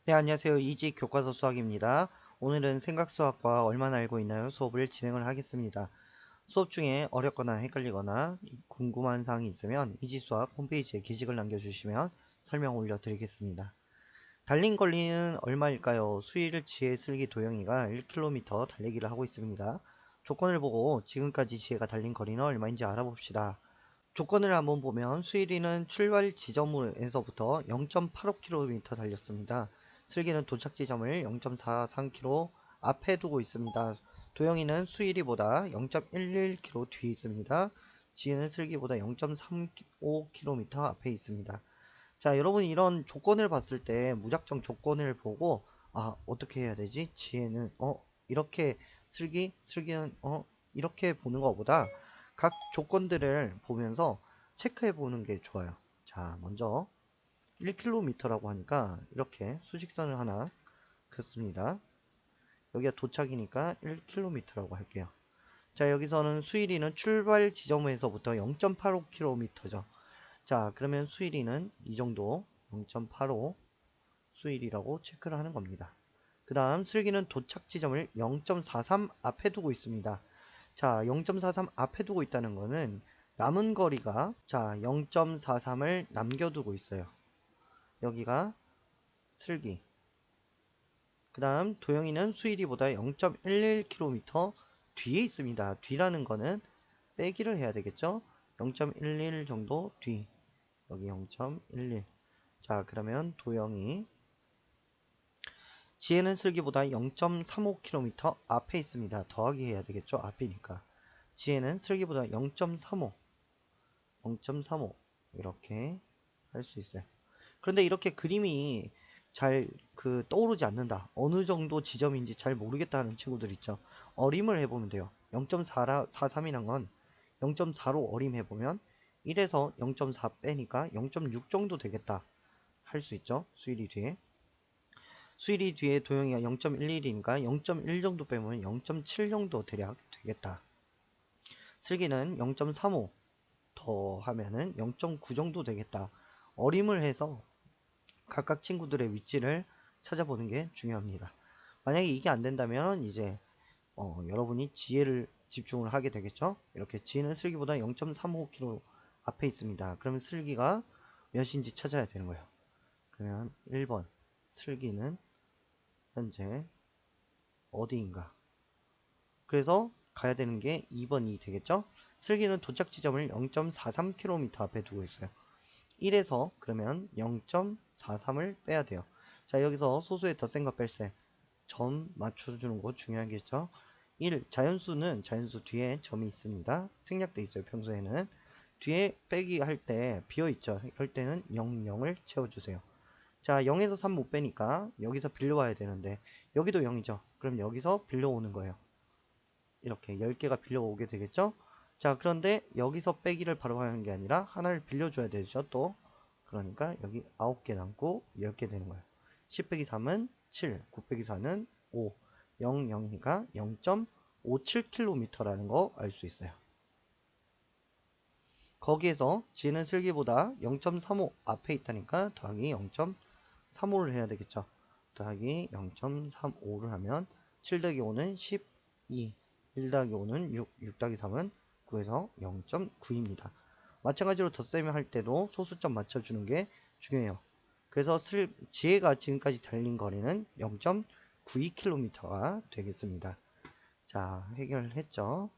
네, 안녕하세요. 이지 교과서 수학입니다. 오늘은 생각수학과 얼마나 알고 있나요? 수업을 진행을 하겠습니다. 수업 중에 어렵거나 헷갈리거나 궁금한 사항이 있으면 이지수학 홈페이지에 게시글 남겨주시면 설명 올려드리겠습니다. 달린 거리는 얼마일까요? 수일, 지혜, 슬기, 도영이가 1km 달리기를 하고 있습니다. 조건을 보고 지금까지 지혜가 달린 거리는 얼마인지 알아봅시다. 조건을 한번 보면 수일이는 출발 지점에서부터 0.85km 달렸습니다. 슬기는 도착 지점을 0.43km 앞에 두고 있습니다. 도영이는 수일이보다 0.11km 뒤에 있습니다. 지혜는 슬기보다 0.35km 앞에 있습니다. 자, 여러분 이런 조건을 봤을 때 무작정 조건을 보고 어떻게 해야 되지? 지혜는 이렇게 슬기는 이렇게 보는 것보다 각 조건들을 보면서 체크해 보는 게 좋아요. 자, 먼저 1km라고 하니까 이렇게 수직선을 하나 긋습니다. 여기가 도착이니까 1km라고 할게요. 자, 여기서는 수일이는 출발 지점에서부터 0.85km죠. 자, 그러면 수일이는 이 정도 0.85 수일이라고 체크를 하는 겁니다. 그 다음 슬기는 도착 지점을 0.43 앞에 두고 있습니다. 자, 0.43 앞에 두고 있다는 거는 남은 거리가 0.43을 남겨두고 있어요. 여기가 슬기. 그 다음 도영이는 수일이보다 0.11km 뒤에 있습니다. 뒤라는 거는 빼기를 해야 되겠죠? 0.11 정도 뒤. 여기 0.11. 자, 그러면 도영이 지혜는 슬기보다 0.35km 앞에 있습니다. 더하기 해야 되겠죠? 앞이니까. 지혜는 슬기보다 0.35 이렇게 할 수 있어요. 그런데 이렇게 그림이 잘 떠오르지 않는다. 어느 정도 지점인지 잘 모르겠다 하는 친구들 있죠. 어림을 해보면 돼요. 0.43이란 건 0.4로 어림해보면 1에서 0.4 빼니까 0.6 정도 되겠다 할 수 있죠. 수일이 뒤에 도형이가 0.11이니까 0.1 정도 빼면 0.7 정도 대략 되겠다. 슬기는 0.35 더 하면은 0.9 정도 되겠다. 어림을 해서 각각 친구들의 위치를 찾아보는 게 중요합니다. 만약에 이게 안 된다면 이제 여러분이 지혜를 집중을 하게 되겠죠. 이렇게 지혜는 슬기보다 0.35km 앞에 있습니다. 그러면 슬기가 몇인지 찾아야 되는 거예요. 그러면 1번 슬기는 현재 어디인가. 그래서 가야 되는 게 2번이 되겠죠. 슬기는 도착 지점을 0.43km 앞에 두고 있어요. 1에서 그러면 0.43을 빼야 돼요. 자, 여기서 소수의 덧셈과 뺄셈 점 맞춰주는 거 중요하겠죠. 1. 자연수는 자연수 뒤에 점이 있습니다. 생략돼 있어요. 평소에는 뒤에 빼기 할 때 비어있죠. 이럴 때는 0, 0을 채워주세요. 자, 0에서 3 못 빼니까 여기서 빌려와야 되는데 여기도 0이죠. 그럼 여기서 빌려오는 거예요. 이렇게 10개가 빌려오게 되겠죠. 자, 그런데 여기서 빼기를 바로 하는 게 아니라 하나를 빌려줘야 되죠. 또 그러니까 여기 9개 남고 10개 되는 거예요. 10 빼기 3은 7, 9 빼기 4는 5, 0, 0이니까 0.57km라는 거 알 수 있어요. 거기에서 지는 슬기보다 0.35 앞에 있다니까 더하기 0.35를 해야 되겠죠. 더하기 0.35를 하면 7 더하기 5는 12, 1 더하기 5는 6, 6 더하기 3은 9에서 0.9입니다. 마찬가지로 덧셈을 할 때도 소수점 맞춰주는 게 중요해요. 그래서 지혜가 지금까지 달린 거리는 0.92km가 되겠습니다. 자, 해결했죠.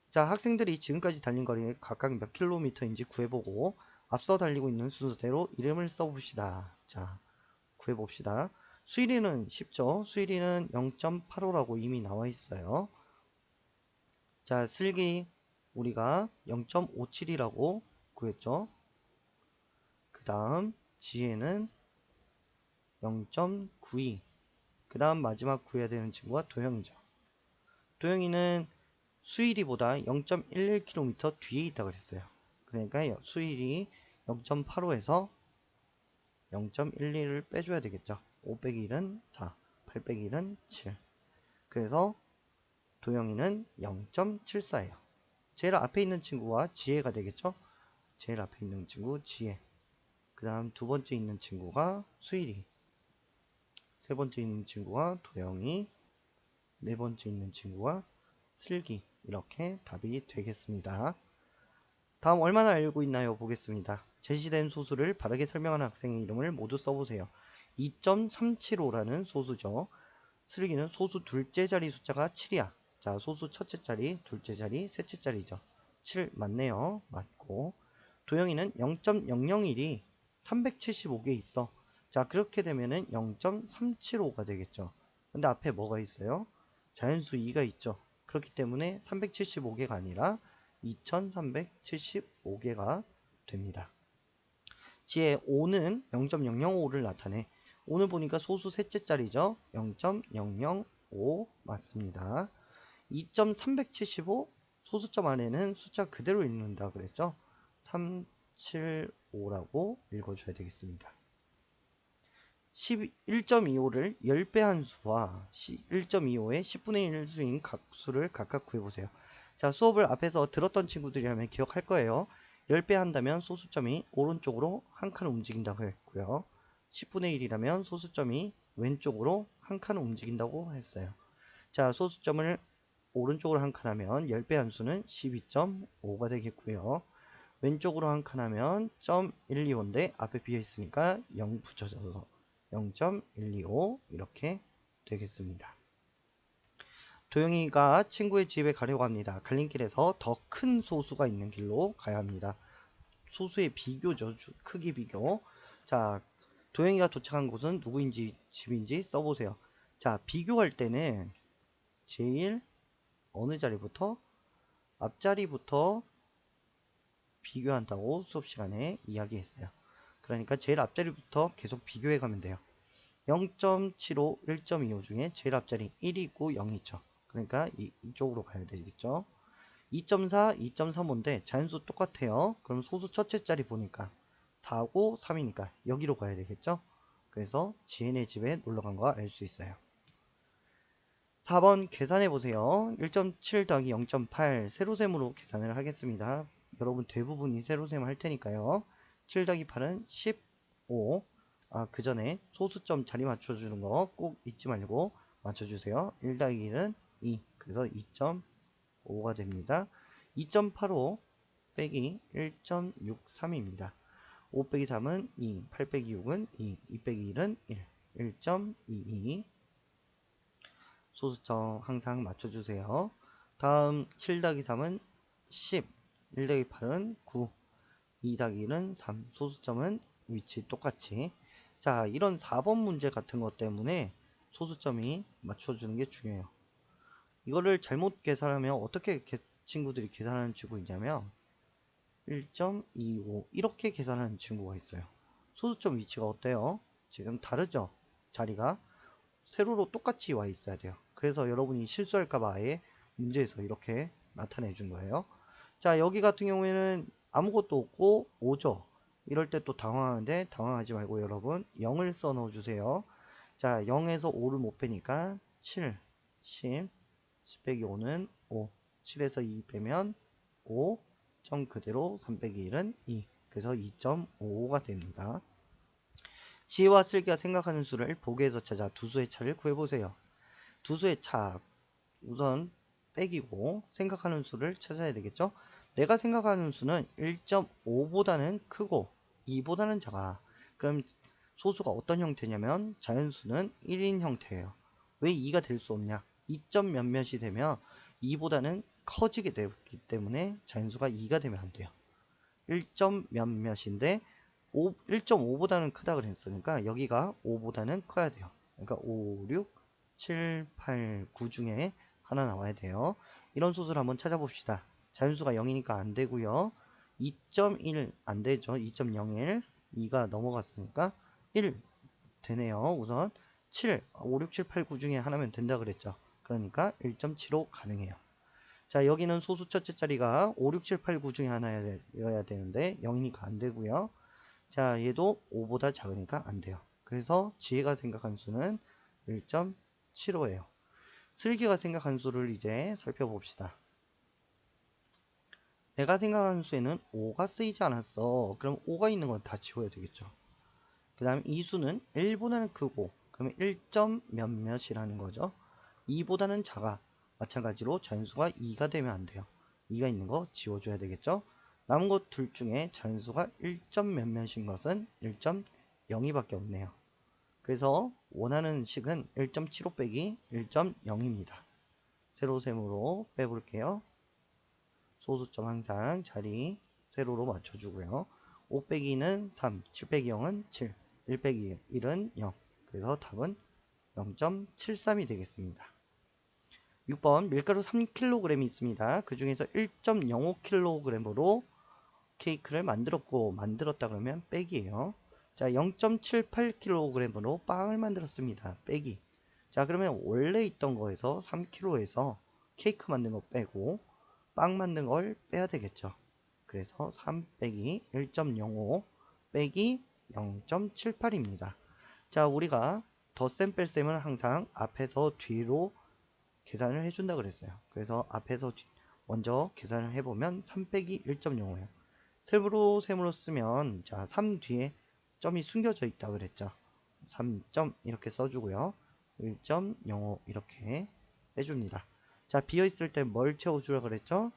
자, 학생들이 지금까지 달린 거리 각각 몇 킬로미터인지 구해보고 앞서 달리고 있는 순서대로 이름을 써봅시다. 자, 구해봅시다. 수일이는 쉽죠? 수일이는 0.85라고 이미 나와 있어요. 자, 슬기 우리가 0.57이라고 구했죠? 그 다음 지혜는 0.92. 그 다음 마지막 구해야 되는 친구가 도영이죠. 도영이는 수일이보다 0.11km 뒤에 있다고 그랬어요. 그러니까 수일이 0.85에서 0.12를 빼줘야 되겠죠. 5 빼기 1은 4, 8 빼기 1은 7. 그래서 도영이는 0.74예요. 제일 앞에 있는 친구가 지혜가 되겠죠. 제일 앞에 있는 친구 지혜. 그 다음 두 번째 있는 친구가 수일이. 세 번째 있는 친구가 도영이, 네 번째 있는 친구가 슬기. 이렇게 답이 되겠습니다. 다음 얼마나 알고 있나요? 보겠습니다. 제시된 소수를 바르게 설명하는 학생의 이름을 모두 써보세요. 2.375라는 소수죠. 슬기는 소수 둘째 자리 숫자가 7이야. 자, 소수 첫째 자리, 둘째 자리, 셋째 자리죠. 7 맞네요. 맞고. 도영이는 0.001이 375개 있어. 자, 그렇게 되면은 0.375가 되겠죠. 근데 앞에 뭐가 있어요? 자연수 2가 있죠. 그렇기 때문에 375개가 아니라 2375개가 됩니다. 지혜 5는 0.005를 나타내. 5는 보니까 소수 셋째 자리죠. 0.005 맞습니다. 2.375 소수점 안에는 숫자 그대로 읽는다 그랬죠. 375라고 읽어줘야 되겠습니다. 1.25를 10배 한 수와 1.25의 10분의 1 수인 각 수를 각각 구해보세요. 자, 수업을 앞에서 들었던 친구들이라면 기억할 거예요. 10배 한다면 소수점이 오른쪽으로 한 칸 움직인다고 했고요. 10분의 1이라면 소수점이 왼쪽으로 한 칸 움직인다고 했어요. 자, 소수점을 오른쪽으로 한 칸 하면 10배 한 수는 12.5가 되겠고요. 왼쪽으로 한 칸 하면 0.125인데 앞에 비어 있으니까 0 붙여져서 0.125 이렇게 되겠습니다. 도영이가 친구의 집에 가려고 합니다. 갈림길에서 더 큰 소수가 있는 길로 가야 합니다. 소수의 비교죠. 크기 비교. 자, 도영이가 도착한 곳은 누구인지 집인지 써보세요. 자, 비교할 때는 제일 어느 자리부터? 앞자리부터 비교한다고 수업 시간에 이야기했어요. 그러니까 제일 앞자리부터 계속 비교해 가면 돼요. 0.75, 1.25 중에 제일 앞자리 1이 있고 0이 있죠. 그러니까 이쪽으로 가야 되겠죠. 2.4, 2.35인데 자연수 똑같아요. 그럼 소수 첫째 자리 보니까 4고 3이니까 여기로 가야 되겠죠. 그래서 지은의 집에 놀러간 거 알 수 있어요. 4번 계산해 보세요. 1.7 더하기 0.8 세로셈으로 계산을 하겠습니다. 여러분 대부분이 세로셈 할 테니까요. 7 더하기 8은 15. 그 전에 소수점 자리 맞춰주는 거 꼭 잊지 말고 맞춰주세요. 1 더하기 1은 2. 그래서 2.5가 됩니다. 2.85 빼기 1.63입니다. 5 빼기 3은 2. 8 빼기 6은 2. 2 빼기 1은 1. 1.22. 소수점 항상 맞춰주세요. 다음 7 더하기 3은 10. 1 더하기 8은 9. 2 더하기 1은 3. 소수점은 위치 똑같이. 자, 이런 4번 문제 같은 것 때문에 소수점이 맞춰주는 게 중요해요. 이거를 잘못 계산하면 어떻게 친구들이 계산하는 친구 있냐면 1.25 이렇게 계산하는 친구가 있어요. 소수점 위치가 어때요? 지금 다르죠? 자리가 세로로 똑같이 와 있어야 돼요. 그래서 여러분이 실수할까봐 아예 문제에서 이렇게 나타내 준 거예요. 자, 여기 같은 경우에는 아무것도 없고 5죠. 이럴 때 또 당황하는데 당황하지 말고 여러분 0을 써 넣어 주세요. 자, 0에서 5를 못 빼니까 7, 10, 10 빼기 5는 5, 7에서 2 빼면 5, 점 그대로 3 빼기 1은 2. 그래서 2.55가 됩니다. 지혜와 슬기가 생각하는 수를 보기에서 찾아 두 수의 차를 구해보세요. 두 수의 차 우선 빼기고 생각하는 수를 찾아야 되겠죠. 내가 생각하는 수는 1.5보다는 크고 2보다는 작아. 그럼 소수가 어떤 형태냐면 자연수는 1인 형태예요. 왜 2가 될 수 없냐? 2점 몇몇이 되면 2보다는 커지게 되기 때문에 자연수가 2가 되면 안 돼요. 1점 몇몇인데 1.5보다는 크다 그랬으니까 여기가 5보다는 커야 돼요. 그러니까 5, 6, 7, 8, 9 중에 하나 나와야 돼요. 이런 소수를 한번 찾아봅시다. 자연수가 0이니까 안 되고요. 2.1 안 되죠. 2.01 2가 넘어갔으니까 1 되네요. 우선 7, 5, 6, 7, 8, 9 중에 하나면 된다 그랬죠. 그러니까 1.75 가능해요. 자, 여기는 소수 첫째 자리가 5, 6, 7, 8, 9 중에 하나여야 되는데 0이니까 안 되고요. 자, 얘도 5보다 작으니까 안 돼요. 그래서 지혜가 생각한 수는 1.75예요. 슬기가 생각한 수를 이제 살펴봅시다. 내가 생각한 수에는 5가 쓰이지 않았어. 그럼 5가 있는 건 다 지워야 되겠죠. 그 다음 이 수는 1보다는 크고 그러면 1점 몇몇이라는 거죠. 2보다는 작아. 마찬가지로 잔수가 2가 되면 안 돼요. 2가 있는 거 지워줘야 되겠죠. 남은 것 둘 중에 잔수가 1점 몇몇인 것은 1.02밖에 없네요. 그래서 원하는 식은 1.75 빼기 1.0입니다. 세로셈으로 빼볼게요. 소수점 항상 자리 세로로 맞춰주고요. 5 빼기는 3, 7 빼기 0은 7, 1 빼기 1은 0. 그래서 답은 0.73이 되겠습니다. 6번 밀가루 3kg이 있습니다. 그 중에서 1.05kg으로 케이크를 만들었다 그러면 빼기예요. 자, 0.78kg으로 빵을 만들었습니다. 빼기. 자, 그러면 원래 있던 거에서 3kg에서 케이크 만든 거 빼고 빵 만든 걸 빼야 되겠죠. 그래서 3 빼기 1.05 빼기 0.78입니다. 자, 우리가 덧셈 뺄셈은 항상 앞에서 뒤로 계산을 해준다 그랬어요. 그래서 앞에서 먼저 계산을 해보면 3 빼기 1.05예요. 세로로 쓰면 자, 3 뒤에 점이 숨겨져 있다 그랬죠. 3점 이렇게 써주고요. 1.05 이렇게 빼줍니다. 자, 비어있을 때 뭘 채워주라 그랬죠?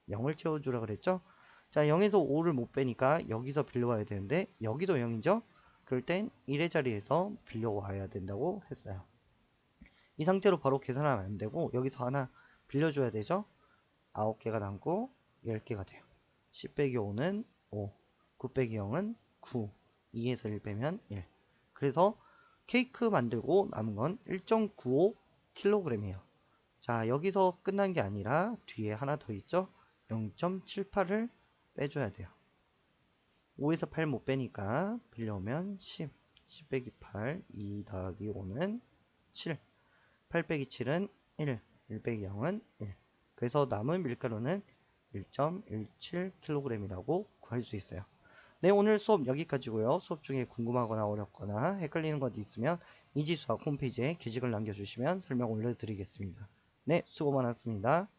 0을 채워주라 그랬죠? 자, 0에서 5를 못 빼니까 여기서 빌려와야 되는데 여기도 0이죠? 그럴 땐 1의 자리에서 빌려와야 된다고 했어요. 이 상태로 바로 계산하면 안 되고 여기서 하나 빌려줘야 되죠? 9개가 남고 10개가 돼요. 10 빼기 5는 5, 9 빼기 0은 9, 2에서 1 빼면 1. 그래서 케이크 만들고 남은 건 1.95kg이에요. 자, 여기서 끝난 게 아니라 뒤에 하나 더 있죠? 0.78을 빼줘야 돼요. 5에서 8 못 빼니까 빌려오면 10, 10 빼기 8, 2 더하기 5는 7, 8 빼기 7은 1, 1 빼기 0은 1. 그래서 남은 밀가루는 1.17kg이라고 구할 수 있어요. 네, 오늘 수업 여기까지고요. 수업 중에 궁금하거나 어렵거나 헷갈리는 것 있으면 이지수학 홈페이지에 게시글 남겨주시면 설명 올려드리겠습니다. 네, 수고 많았습니다.